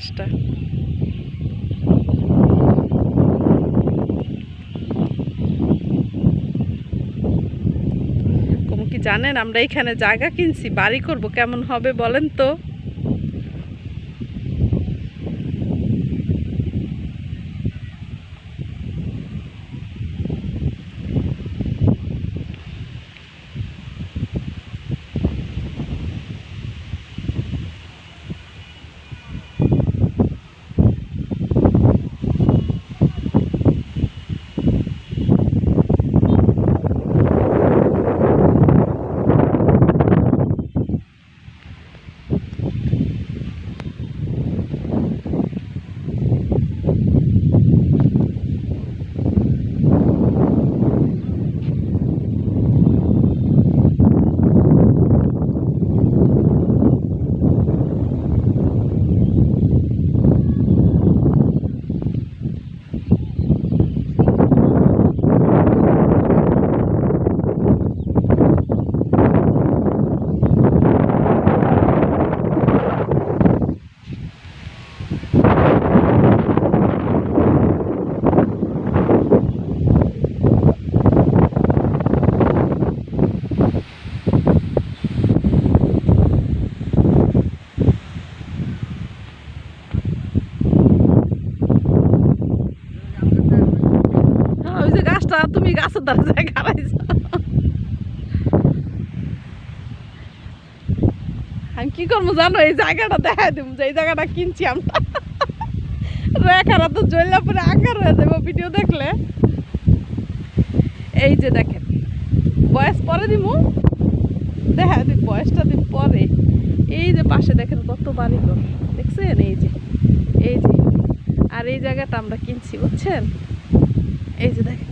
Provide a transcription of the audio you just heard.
গাছটা। কমু কি জানেন আমরা এখানে জায়গা কিনছি, বাড়ি করব, কেমন হবে বলেন তো? ওই যে গাছটা, তুমি গাছের দ্বারা যায় খারাইছো। আমি কি করবো জানো, এই জায়গাটা দেখা দিব যে এই জায়গাটা কিনছি আমরা। রেখারা তো জ্বললা পরে আকার হয়ে যাবো ভিডিও দেখলে। এই যে দেখেন, বয়স পরে দিব, দেখা দিই বয়সটা দিন পরে। এই যে পাশে দেখেন কত বাড়িঘর দেখছেন, এই যে এই যে, আর এই জায়গাটা আমরা কিনছি বুঝছেন, এই যে দেখেন